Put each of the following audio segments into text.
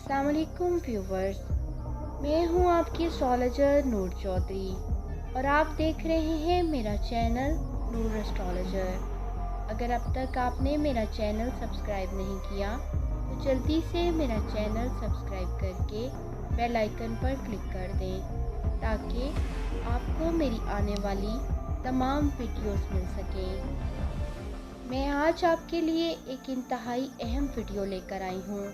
अस्सलाम वालेकुम व्यूवर्स। मैं हूं आपकी एस्ट्रोलॉजर नूर चौधरी और आप देख रहे हैं मेरा चैनल नूर एस्ट्रोलॉजर। अगर अब तक आपने मेरा चैनल सब्सक्राइब नहीं किया तो जल्दी से मेरा चैनल सब्सक्राइब करके बेल आइकन पर क्लिक कर दें ताकि आपको मेरी आने वाली तमाम वीडियोस मिल सकें। मैं आज आपके लिए एक इंतहाई अहम वीडियो लेकर आई हूँ।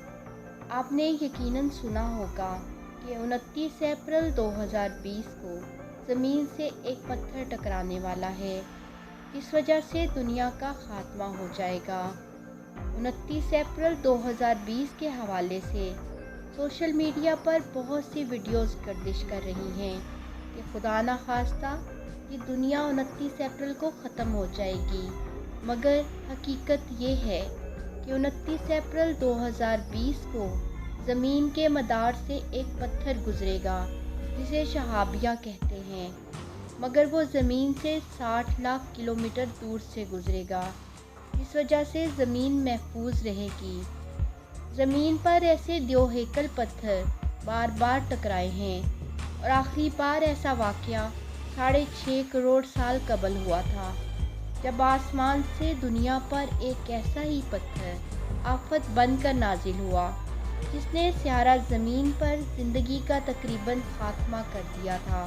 आपने यकीनन सुना होगा कि 29 अप्रैल 2020 को ज़मीन से एक पत्थर टकराने वाला है। इस वजह से दुनिया का खात्मा हो जाएगा। 29 अप्रैल 2020 के हवाले से सोशल मीडिया पर बहुत सी वीडियोस गर्दिश कर रही हैं कि खुदा न खास्ता ये दुनिया 29 अप्रैल को ख़त्म हो जाएगी, मगर हकीकत ये है कि 29 अप्रैल 2020 को ज़मीन के मदार से एक पत्थर गुजरेगा जिसे शहाबिया कहते हैं, मगर वो ज़मीन से 60 लाख किलोमीटर दूर से गुजरेगा। इस वजह से ज़मीन महफूज रहेगी। ज़मीन पर ऐसे दो हेकल पत्थर बार बार टकराए हैं और आखिरी बार ऐसा वाक़या 6.5 करोड़ साल कबल हुआ था, जब आसमान से दुनिया पर एक ऐसा ही पत्थर आफत बनकर नाजिल हुआ जिसने स्यारा ज़मीन पर ज़िंदगी का तकरीबन खात्मा कर दिया था।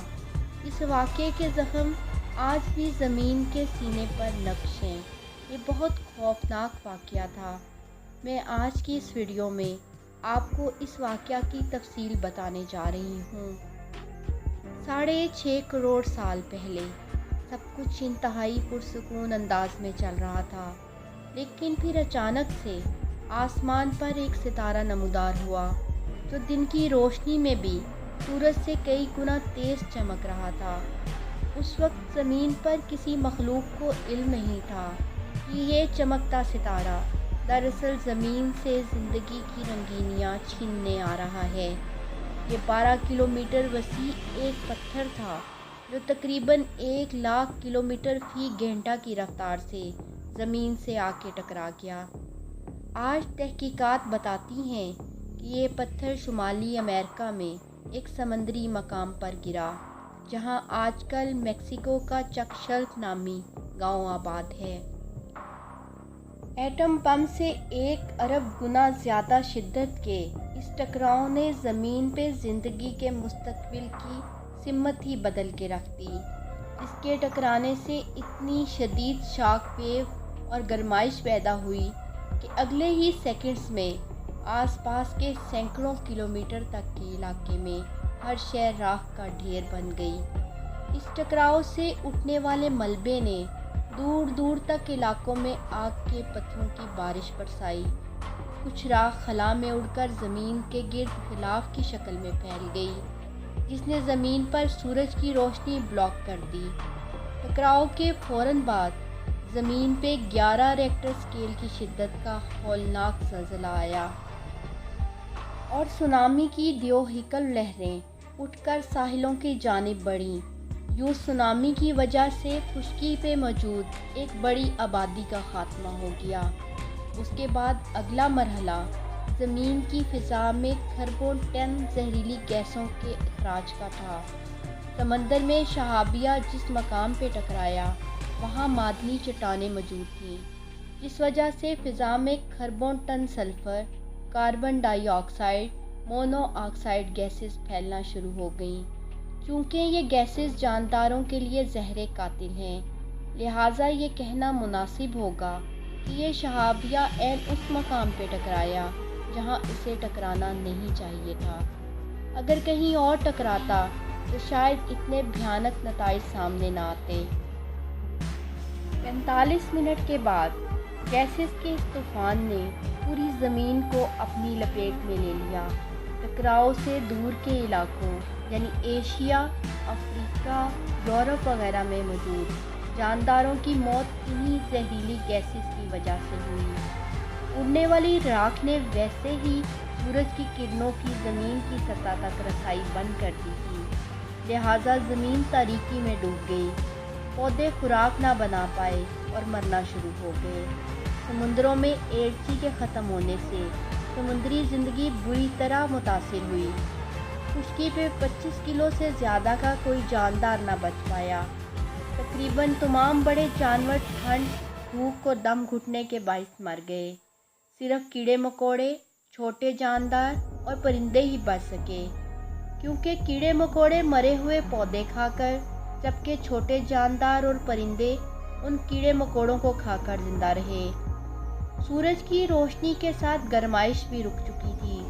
इस वाक़े के ज़ख्म आज भी ज़मीन के सीने पर नक्श हैं। ये बहुत खौफनाक वाक़या था। मैं आज की इस वीडियो में आपको इस वाक़या की तफसील बताने जा रही हूँ। 6.5 करोड़ साल पहले सब कुछ इंतहाई पुरसुकून अंदाज में चल रहा था, लेकिन फिर अचानक से आसमान पर एक सितारा नमूदार हुआ जो दिन की रोशनी में भी सूरज से कई गुना तेज़ चमक रहा था। उस वक्त ज़मीन पर किसी मखलूक को इल्म नहीं था कि ये चमकता सितारा दरअसल ज़मीन से ज़िंदगी की रंगीनियाँ छीनने आ रहा है। ये 12 किलोमीटर वसी एक पत्थर था जो तकरीबन 1 लाख किलोमीटर फ़ी घंटा की रफ्तार से ज़मीन से आके टकरा गया। आज तहकीकात बताती हैं कि ये पत्थर शुमाली अमेरिका में एक समंदरी मकाम पर गिरा, जहां आजकल मेक्सिको का चक शेल्फ नामी गांव आबाद है। एटम बम से 1 अरब गुना ज़्यादा शिद्दत के इस टकराव ने ज़मीन पे ज़िंदगी के मुस्तकबिल की सिमत ही बदल के रख दी। इसके टकराने से इतनी शदीद शॉक वेव और गर्माइश पैदा हुई कि अगले ही सेकंड्स में आसपास के सैकड़ों किलोमीटर तक के इलाके में हर शय राख का ढेर बन गई। इस टकराव से उठने वाले मलबे ने दूर दूर तक इलाकों में आग के पत्थरों की बारिश बरसाई। कुछ राख खला में उड़कर ज़मीन के गिर्द गिलाफ की शक्ल में फैल गई, जिसने ज़मीन पर सूरज की रोशनी ब्लॉक कर दी। टकराव के फ़ौरन बाद ज़मीन पे 11 रेक्टर स्केल की शिद्दत का हौलनाक ज़लज़ला आया और सुनामी की दो हिकल लहरें उठकर साहिलों की जानिब बढ़ीं। यूँ सुनामी की वजह से खुश्की पे मौजूद एक बड़ी आबादी का खात्मा हो गया। उसके बाद अगला मरहला ज़मीन की फ़िज़ा में खरबों टन जहरीली गैसों के इखराज का था। समंदर में शहाबिया जिस मकाम पे टकराया वहाँ मादनी चट्टानें मौजूद थीं, जिस वजह से फ़िज़ा में खरबों ton sulphur, carbon dioxide, monoxide gases फैलना शुरू हो गईं। चूँकि ये गैसेस जानदारों के लिए ज़हरे कातिल हैं, लिहाजा ये कहना मुनासिब होगा कि ये शहाबिया ऐन उस मकाम पे टकराया जहाँ इसे टकराना नहीं चाहिए था। अगर कहीं और टकराता तो शायद इतने भयानक नताइज सामने ना आते। 45 मिनट के बाद गैसेस के इस तूफ़ान ने पूरी ज़मीन को अपनी लपेट में ले लिया। टकराव से दूर के इलाकों यानी एशिया, अफ्रीका, यूरोप वगैरह में मौजूद जानदारों की मौत इन्हीं जहरीली गैसेस की वजह से हुई। उड़ने वाली राख ने वैसे ही सूरज की किरणों की ज़मीन की सतह तक रसाई बंद कर दी थी, लिहाजा ज़मीन तारीकी में डूब गई। पौधे खुराक ना बना पाए और मरना शुरू हो गए। समुद्रों में एलची के ख़त्म होने से समुद्री ज़िंदगी बुरी तरह मुतासिर हुई। खुशकी पे 25 किलो से ज़्यादा का कोई जानदार न बच पाया। तकरीबन तमाम बड़े जानवर ठंड, भूख और दम घुटने के बाइस मर गए। सिर्फ कीड़े मकोड़े, छोटे जानदार और परिंदे ही बच सके, क्योंकि कीड़े मकोड़े मरे हुए पौधे खाकर, जबकि छोटे जानदार और परिंदे उन कीड़े मकोड़ों को खाकर जिंदा रहे। सूरज की रोशनी के साथ गर्माइश भी रुक चुकी थी,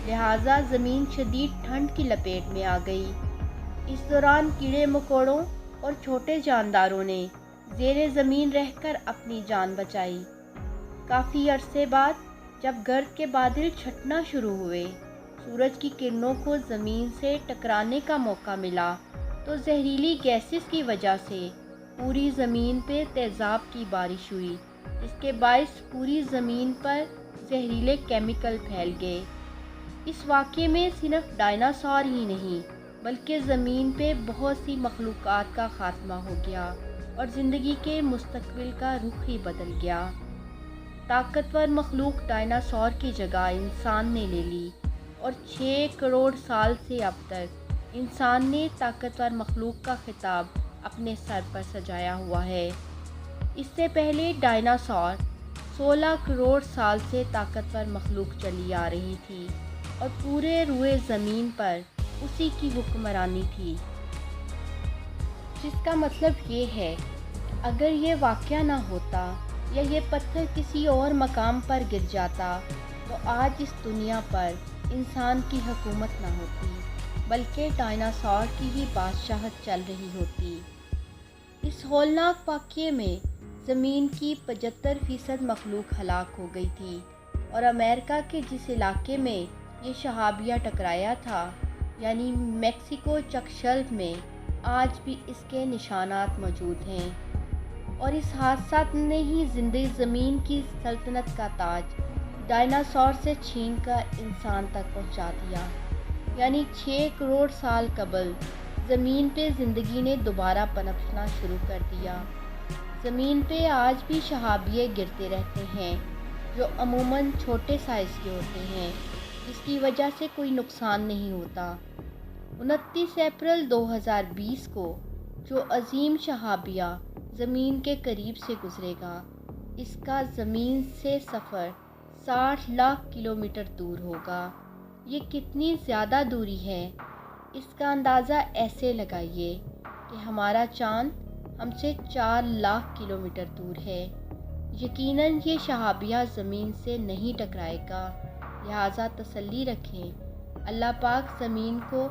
लिहाजा ज़मीन शदीद ठंड की लपेट में आ गई। इस दौरान कीड़े मकोड़ों और छोटे जानदारों ने ज़ेरे ज़मीन रहकर अपनी जान बचाई। काफ़ी अरसे बाद जब गर्द के बादल छटना शुरू हुए, सूरज की किरणों को ज़मीन से टकराने का मौका मिला, तो जहरीली गैसेस की वजह से पूरी ज़मीन पे तेज़ाब की बारिश हुई, जिसके बायस पूरी ज़मीन पर जहरीले केमिकल फैल गए। इस वाक़ये में सिर्फ डायनासोर ही नहीं, बल्कि ज़मीन पे बहुत सी मखलूक़ात का ख़ात्मा हो गया और ज़िंदगी के मुस्तक़बिल का रुख ही बदल गया। ताकतवर मखलूक डायनासोर की जगह इंसान ने ले ली और 6 करोड़ साल से अब तक इंसान ने ताकतवर मखलूक का खिताब अपने सर पर सजाया हुआ है। इससे पहले डायनासोर 16 करोड़ साल से ताकतवर मखलूक चली आ रही थी और पूरे रुए ज़मीन पर उसी की हुक्मरानी थी, जिसका मतलब ये है अगर ये वाक़या ना होता या ये पत्थर किसी और मकाम पर गिर जाता तो आज इस दुनिया पर इंसान की हुकूमत ना होती, बल्कि डायनासोर की ही बादशाहत चल रही होती। इस हौलनाक वाक़ये में ज़मीन की 75% मखलूक हलाक हो गई थी और अमेरिका के जिस इलाके में ये शहाबिया टकराया था, यानी मेक्सिको चक शेल्फ में, आज भी इसके निशानात मौजूद हैं। और इस हादसा ने ही जिंदगी ज़मीन की सल्तनत का ताज डायनासोर से छीन कर इंसान तक पहुंचा दिया। यानी 6 करोड़ साल कबल ज़मीन पे ज़िंदगी ने दोबारा पनपना शुरू कर दिया। ज़मीन पे आज भी शहाबिये गिरते रहते हैं, जो अमूमन छोटे साइज़ के होते हैं, जिसकी वजह से कोई नुकसान नहीं होता। 29 अप्रैल 2020 को जो अजीम शहाबिया ज़मीन के करीब से गुज़रेगा, इसका ज़मीन से सफ़र 60 लाख किलोमीटर दूर होगा। ये कितनी ज़्यादा दूरी है, इसका अंदाज़ा ऐसे लगाइए कि हमारा चाँद हमसे 4 लाख किलोमीटर दूर है। यकीनन ये शहाबिया ज़मीन से नहीं टकराएगा, लिहाजा तसल्ली रखें, अल्लाह पाक ज़मीन को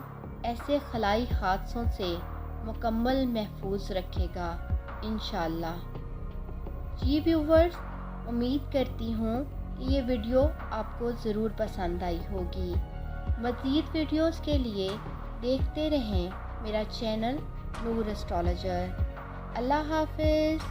ऐसे खलाई हादसों से मुकम्मल महफूज रखेगा इंशाअल्लाह। जी व्यूवर्स, उम्मीद करती हूँ कि ये वीडियो आपको ज़रूर पसंद आई होगी। मज़ीद वीडियोस के लिए देखते रहें मेरा चैनल नूर एस्ट्रोलॉजर। अल्लाह हाफ़िज़।